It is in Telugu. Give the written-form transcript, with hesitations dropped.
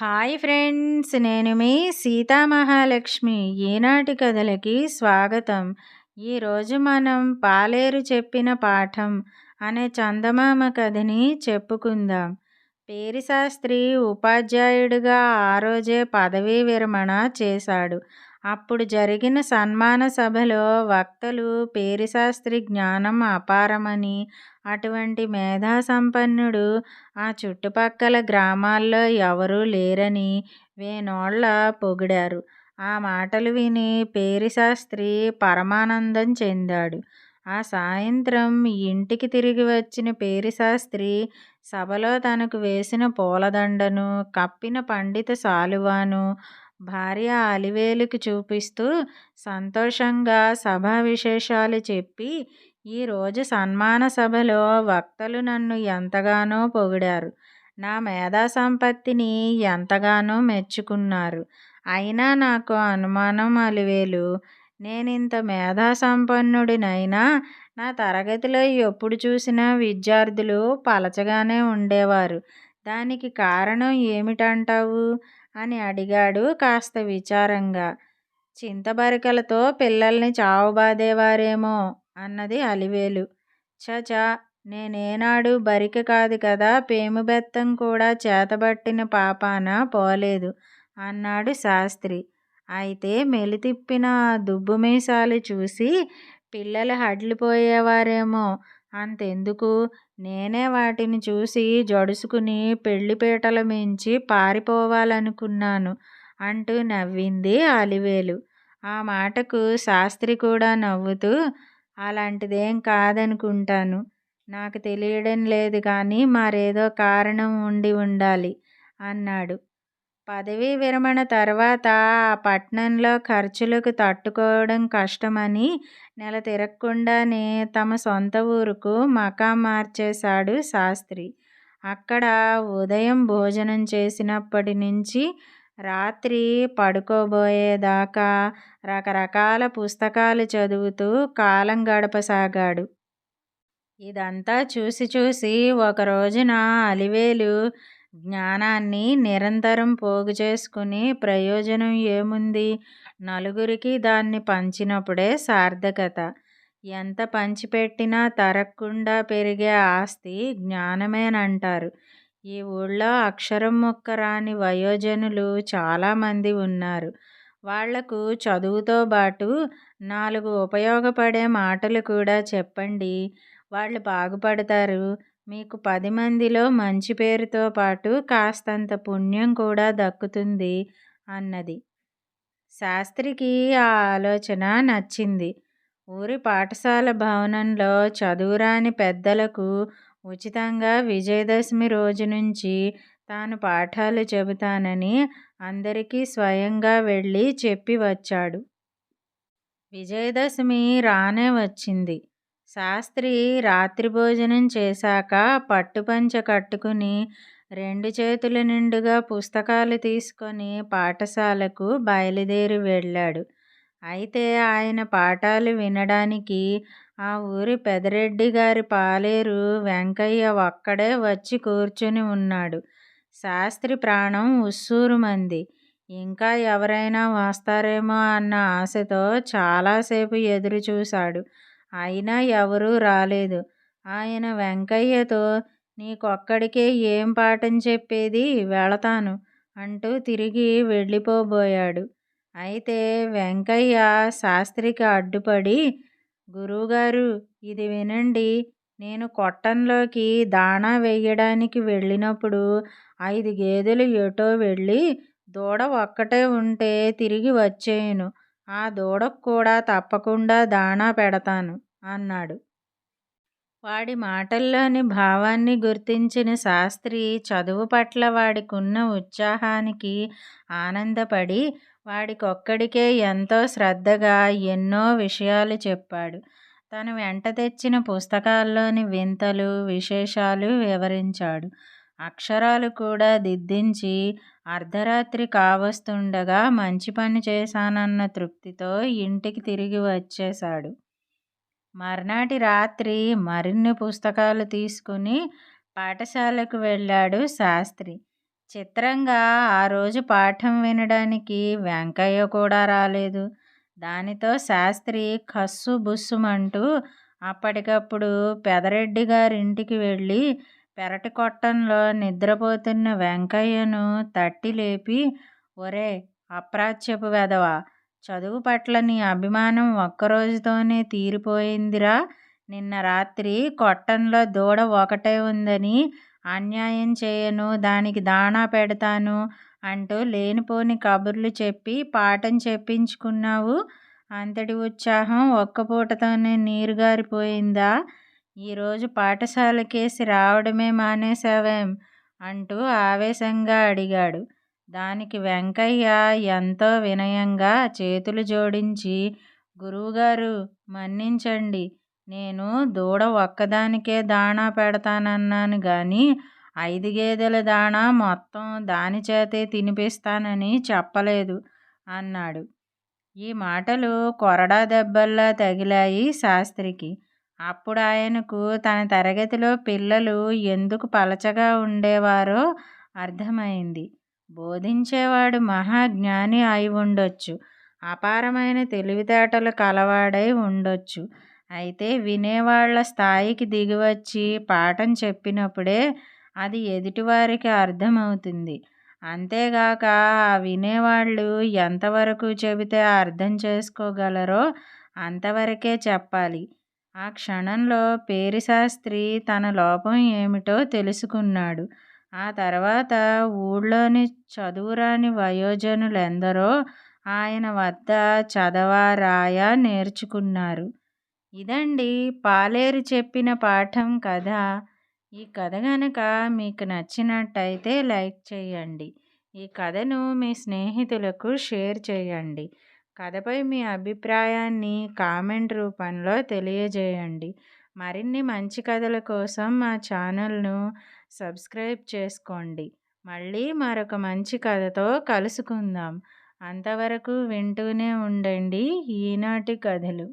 Hi friends! నేను మీ సీతామహాలక్ష్మి. ఈనాటి కథలకి స్వాగతం. ఈరోజు మనం 'పాలేరు చెప్పిన పాఠం' అనే చందమామ కథని చెప్పుకుందాం. పేరిశాస్త్రి ఉపాధ్యాయుడిగా ఆ రోజే పదవీ విరమణ చేశాడు. అప్పుడు జరిగిన సన్మాన సభలో వక్తలు పేరిశాస్త్రి జ్ఞానం అపారమని, అటువంటి మేధాసంపన్నుడు ఆ చుట్టుపక్కల గ్రామాల్లో ఎవరూ లేరని వేనోళ్ల పొగిడారు. ఆ మాటలు విని పేరిశాస్త్రి పరమానందం చెందాడు. ఆ సాయంత్రం ఇంటికి తిరిగి వచ్చిన పేరిశాస్త్రి సభలో తనకు వేసిన పూలదండను, కప్పిన పండిత శాలువాను భార్య అలివేలుకి చూపిస్తూ సంతోషంగా సభా విశేషాలు చెప్పి, ఈరోజు సన్మాన సభలో వక్తలు నన్ను ఎంతగానో పొగిడారు. నా మేధాసంపత్తిని ఎంతగానో మెచ్చుకున్నారు. అయినా నాకు అనుమానం అలివేలు. నేనింత మేధాసంపన్నుడినైనా నా తరగతిలో ఎప్పుడు చూసినా విద్యార్థులు పలచగానే ఉండేవారు. దానికి కారణం ఏమిటంటావు? అని అడిగాడు కాస్త విచారంగా. చింతబరికలతో పిల్లల్ని చావబాదేవారేమో అన్నది అలివేలు. ఛ! నేనేనాడు బరిక కాదు కదా, పేముబెత్తం కూడా చేతబట్టిన పాపాన పోలేదు అన్నాడు శాస్త్రి. అయితే మెలితిప్పిన ఆ దుబ్బుమీసాలు చూసి పిల్లలు హడలిపోయేవారేమో. అంతెందుకు, నేనే వాటిని చూసి జడుసుకుని పెళ్లిపీటల మించి పారిపోవాలనుకున్నాను అంటూ నవ్వింది అలివేలు. ఆ మాటకు శాస్త్రి కూడా నవ్వుతూ, అలాంటిదేం కాదనుకుంటాను. నాకు తెలియడం లేదు కానీ మరేదో కారణం ఉండి ఉండాలి అన్నాడు. పదవీ విరమణ తర్వాత ఆ పట్నంలో ఖర్చులకు తట్టుకోవడం కష్టమని నెల తిరక్కుండానే తమ సొంత ఊరుకు మకాం మార్చేశాడు శాస్త్రి. అక్కడ ఉదయం భోజనం చేసినప్పటి నుంచి రాత్రి పడుకోబోయేదాకా రకరకాల పుస్తకాలు చదువుతూ కాలం గడపసాగాడు. ఇదంతా చూసి చూసి ఒకరోజున అలివేలు జ్ఞానాన్ని నిరంతరం పోగు చేసుకుని ప్రయోజనం ఏముంది? నలుగురికి దాన్ని పంచినప్పుడే సార్థకత. ఎంత పంచిపెట్టినా తరక్కుండా పెరిగే ఆస్తి జ్ఞానమేనంటారు. ఈ ఊళ్ళో అక్షరం ముక్క రాని వయోజనులు చాలామంది ఉన్నారు. వాళ్లకు చదువుతో బాటు 4 ఉపయోగపడే మాటలు కూడా చెప్పండి. వాళ్ళు బాగుపడతారు. మీకు 10 మందిలో మంచి పేరుతో పాటు కాస్తంత పుణ్యం కూడా దక్కుతుంది అన్నది. శాస్త్రికి ఆ ఆలోచన నచ్చింది. ఊరి పాఠశాల భవనంలో చదువురాని పెద్దలకు ఉచితంగా విజయదశమి రోజు నుంచి తాను పాఠాలు చెబుతానని అందరికీ స్వయంగా వెళ్ళి చెప్పి వచ్చాడు. విజయదశమి రానే వచ్చింది. శాస్త్రి రాత్రి భోజనం చేశాక పట్టుపంచ కట్టుకుని 2 చేతుల నిండుగా పుస్తకాలు తీసుకొని పాఠశాలకు బయలుదేరి వెళ్ళాడు. అయితే ఆయన పాఠాలు వినడానికి ఆ ఊరి పెదరెడ్డి గారి పాలేరు వెంకయ్య ఒక్కడే వచ్చి కూర్చుని ఉన్నాడు. శాస్త్రి ప్రాణం ఉస్సూరుమంది. ఇంకా ఎవరైనా వస్తారేమో అన్న ఆశతో చాలాసేపు ఎదురు చూశాడు. అయినా ఎవరూ రాలేదు. ఆయన వెంకయ్యతో, నీకొక్కడికే ఏం పాఠం చెప్పేది, వెళతాను అంటూ తిరిగి వెళ్ళిపోబోయాడు. అయితే వెంకయ్య శాస్త్రికి అడ్డుపడి, గురువుగారు, ఇది వినండి. నేను కొట్టంలోకి దాణా వెయ్యడానికి వెళ్ళినప్పుడు 5 గేదెలు ఎటో వెళ్ళి దూడ ఒక్కటే ఉంటే తిరిగి వచ్చేయను. ఆ దూడకు కూడా తప్పకుండా దాణా పెడతాను అన్నాడు. వాడి మాటల్లోని భావాన్ని గుర్తించిన శాస్త్రి చదువు పట్ల వాడికున్న ఉత్సాహానికి ఆనందపడి వాడికొక్కడికే ఎంతో శ్రద్ధగా ఎన్నో విషయాలు చెప్పాడు. తను వెంట తెచ్చిన పుస్తకాల్లోని వింతలు, విశేషాలు వివరించాడు. అక్షరాలు కూడా దిద్దించి అర్ధరాత్రి కావస్తుండగా మంచి పని చేశానన్న తృప్తితో ఇంటికి తిరిగి వచ్చేశాడు. మర్నాటి రాత్రి మరిన్ని పుస్తకాలు తీసుకుని పాఠశాలకు వెళ్ళాడు శాస్త్రి. చిత్రంగా ఆ రోజు పాఠం వినడానికి వెంకయ్య కూడా రాలేదు. దానితో శాస్త్రి కస్సు బుస్సుమంటూ అప్పటికప్పుడు పెదరెడ్డి గారింటికి వెళ్ళి పెరటి కొట్టంలో నిద్రపోతున్న వెంకయ్యను తట్టి లేపి, ఒరే అప్రాచ్యపు వెధవా, చదువు పట్ల నీ అభిమానం ఒక్కరోజుతోనే తీరిపోయిందిరా, నిన్న రాత్రి కొట్టంలో దూడ ఒకటే ఉందని అన్యాయం చేయను, దానికి దాణా పెడతాను అంటూ లేనిపోని కబుర్లు చెప్పి పాఠం చెప్పించుకున్నావు. అంతటి ఉత్సాహం ఒక్కపూటతోనే నీరుగారిపోయిందా? ఈరోజు పాఠశాలకేసి రావడమే మానేశావేం? అంటూ ఆవేశంగా అడిగాడు. దానికి వెంకయ్య ఎంతో వినయంగా చేతులు జోడించి, గురువుగారు మన్నించండి, నేను దూడ ఒక్కదానికే దాణా పెడతానన్నాను గాని 5 గేదెల దాణా మొత్తం దానిచేతే తినిపిస్తానని చెప్పలేదు అన్నాడు. ఈ మాటలు కొరడా దెబ్బల్లా తగిలాయి శాస్త్రికి. అప్పుడాయనకు తన తరగతిలో పిల్లలు ఎందుకు పలచగా ఉండేవారో అర్థమైంది. బోధించేవాడు మహాజ్ఞాని అయి ఉండొచ్చు, అపారమైన తెలివితేటలు కలవాడై ఉండొచ్చు. అయితే వినేవాళ్ళ స్థాయికి దిగివచ్చి పాఠం చెప్పినప్పుడే అది ఎదుటివారికి అర్థమవుతుంది. అంతేగాక ఆ వినేవాళ్ళు ఎంతవరకు చెబితే అర్థం చేసుకోగలరో అంతవరకే చెప్పాలి. ఆ క్షణంలో పేరిశాస్త్రి తన లోపం ఏమిటో తెలుసుకున్నాడు. ఆ తర్వాత ఊళ్ళోని చదువురాని వయోజనులెందరో ఆయన వద్ద చదవా రాయ నేర్చుకున్నారు. ఇదండి పాలేరు చెప్పిన పాఠం కథ. ఈ కథ గనక మీకు నచ్చినట్టయితే లైక్ చేయండి. ఈ కథను మీ స్నేహితులకు షేర్ చేయండి. కథపై మీ అభిప్రాయాన్ని కామెంట్ రూపంలో తెలియజేయండి. మరిన్ని మంచి కథల కోసం మా ఛానల్ను సబ్స్క్రైబ్ చేసుకోండి. మళ్ళీ మరొక మంచి కథతో కలుసుకుందాం. అంతవరకు వింటూనే ఉండండి ఈనాటి కథలు.